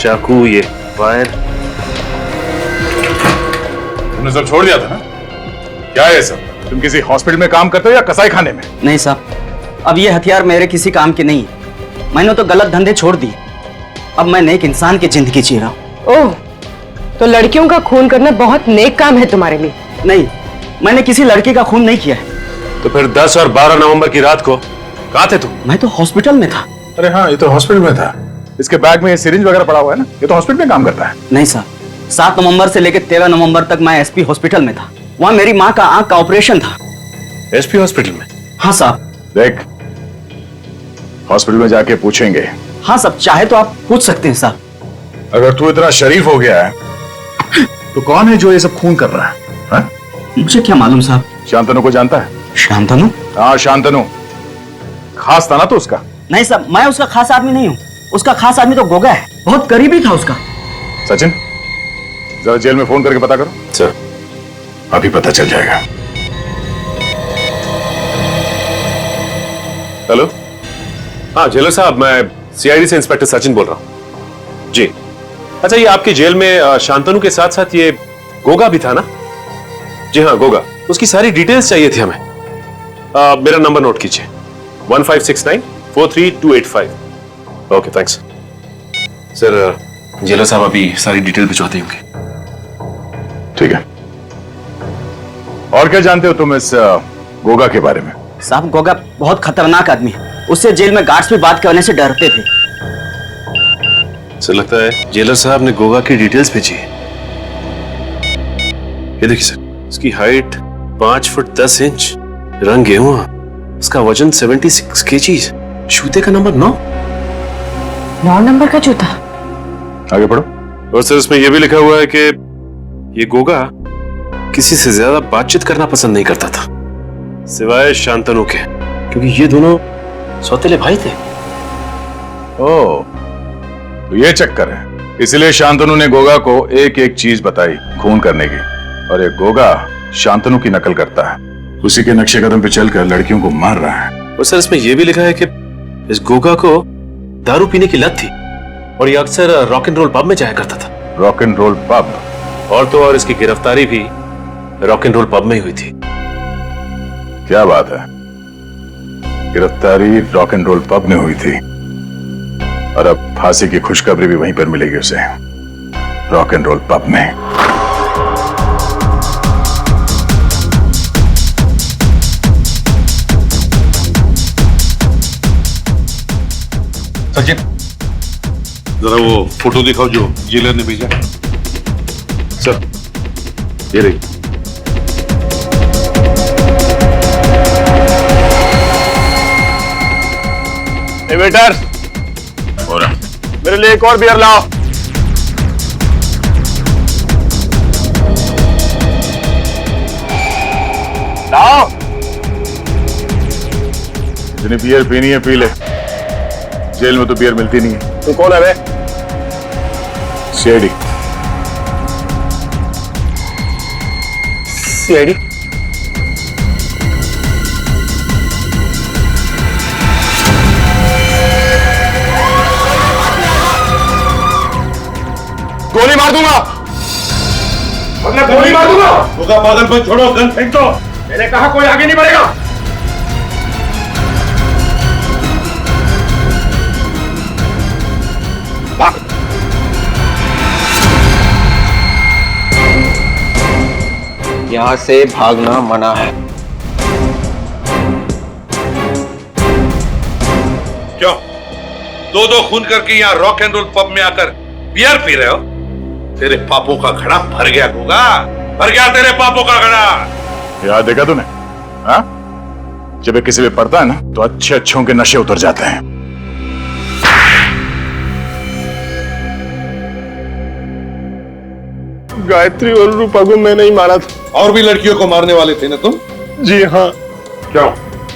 चाकू, ये वायर। तुमने सब छोड़ दिया था ना? क्या है सब? तुम किसी हॉस्पिटल में काम करते हो या कसाई खाने में? नहीं साहब, अब ये हथियार मेरे किसी काम के नहीं है। मैंने तो गलत धंधे छोड़ दिए। अब मैं नेक इंसान की जिंदगी जी रहा हूँ। ओह, तो लड़कियों का खून करना बहुत नेक काम है तुम्हारे लिए? नहीं, मैंने किसी लड़की का खून नहीं किया है। तो फिर 10 और 12 नवंबर की रात को कहाँ थे तुम? मैं तो हॉस्पिटल में था। अरे हाँ, ये तो हॉस्पिटल में था। इसके बैग में ये सिरिंज वगैरह पड़ा हुआ है ना, ये तो हॉस्पिटल में काम करता है। नहीं साहब, 7 नवंबर से लेकर 13 नवंबर तक मैं एसपी हॉस्पिटल में था। वहाँ मेरी माँ का आंख का ऑपरेशन था। एसपी हॉस्पिटल में? हाँ साहब। देख, हॉस्पिटल में जाके पूछेंगे। हाँ साहब, चाहे तो आप पूछ सकते हैं साहब। अगर तू इतना शरीफ हो गया है तो कौन है जो ये सब खून कर रहा है? हा? मुझे क्या मालूम साहब। शांतनु को जानता है? शांतनु? हाँ, शांतनु खास था ना तो उसका? नहीं साहब, मैं उसका खास आदमी नहीं हूँ। उसका खास आदमी तो गोगा है, बहुत करीबी था उसका। सचिन, जरा जेल में फोन करके पता करो। सर, अभी पता चल जाएगा। हेलो। हाँ जेलर साहब, मैं सीआईडी से इंस्पेक्टर सचिन बोल रहा हूँ जी। अच्छा, ये आपकी जेल में शांतनु के साथ साथ ये गोगा भी था ना? जी हाँ, गोगा। उसकी सारी डिटेल्स चाहिए थी हमें। मेरा नंबर नोट कीजिए, 1569432285। Okay, thanks sir. जेलर साहब अभी सारी डिटेल भिजवाते होंगे। ठीक है। और क्या जानते हो तुम इस गोगा के बारे में? साहब, गोगा बहुत खतरनाक आदमी है। उससे जेल में गार्ड्स भी बात करने से डरते थे। सर, लगता है जेलर साहब ने गोगा की डिटेल्स भेजी है। ये देखिए सर, इसकी हाइट 5 फुट 10 इंच, रंग गेहुआ, इसका वजन 76 केजीज, जूते का नंबर 9 नंबर का जूता। आगे पढ़ो। और सर, इसमें यह भी लिखा हुआ है कि ये गोगा किसी से ज्यादा बातचीत करना पसंद नहीं करता था सिवाय शांतनु के, क्योंकि ये दोनों सौतेले भाई थे। ओह, तो ये चक्कर है। इसलिए शांतनु ने गोगा को एक एक चीज बताई खून करने की, और ये गोगा शांतनु की नकल करता है। उसी के नक्शे कदम पे चलकर लड़कियों को मार रहा है। और सर, इसमें यह भी लिखा है कि इस गोगा को दारू पीने की लत थी, और ये अक्सर रॉक एंड रोल पब में जाया करता था। Rock and roll pub? और तो और इसकी गिरफ्तारी भी रॉक एंड रोल पब में ही हुई थी। क्या बात है, गिरफ्तारी रॉक एंड रोल पब में हुई थी और अब फांसी की खुशखबरी भी वहीं पर मिलेगी उसे, रॉक एंड रोल पब में। सचिन, जरा वो फोटो दिखाओ जो जेलर ने भेजा। सर, ये रही। वेटर, हो रहा, मेरे लिए एक और बियर लाओ। लाओ। जिन्हें बियर पीनी है पी ले, जेल में तो बियर मिलती नहीं है। तू कौन है बे? सीआईडी। सीआईडी? गोली मार दूंगा। मतलब गोली मार दूंगा। होगा पागलपन छोड़ो, गन फेंक दो। मैंने कहा कोई आगे नहीं बढ़ेगा। यहां से भागना मना है। क्यों? दो खून करके यहाँ रॉक एंड रोल पब में आकर बियर पी रहे हो? तेरे पापों का घड़ा भर गया होगा, भर गया तेरे पापों का घड़ा। याद देखा तूने? हाँ? जब ये किसी पे पड़ता है ना तो अच्छे अच्छों के नशे उतर जाते हैं। गायत्री और रूपा को मैंने ही मारा था। और भी लड़कियों को मारने वाले थे ना तुम? जी हाँ। क्यों?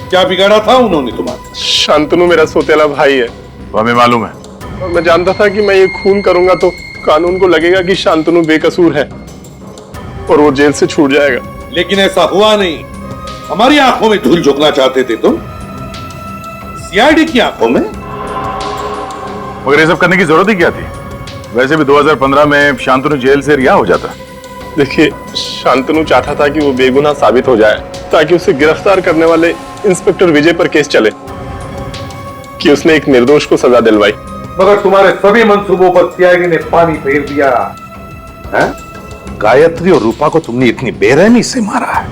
क्या बिगाड़ा था उन्होंने तुम्हारा? शांतनु मेरा सोतेला भाई है। तो हमें मालूम है। और मैं जानता था कि मैं ये खून करूंगा तो कानून को लगेगा कि शांतनु बेकसूर है और वो जेल से छूट जाएगा। लेकिन ऐसा हुआ नहीं। हमारी आंखों में धूल झोंकना चाहते थे तुम, सीआईडी की आंखों में। मगर ये सब करने की जरूरत ही क्या थी? वैसे भी 2015 में शांतनु जेल से रिहा हो जाता। देखिए, शांतनु चाहता था कि वो बेगुनाह साबित हो जाए ताकि उसे गिरफ्तार करने वाले इंस्पेक्टर विजय पर केस चले कि उसने एक निर्दोष को सजा दिलवाई। मगर तुम्हारे सभी मंसूबों पर सीआईडी ने पानी फेर दिया है? गायत्री और रूपा को तुमने इतनी बेरहमी से मारा है,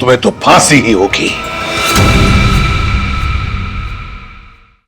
तुम्हें तो फांसी ही होगी।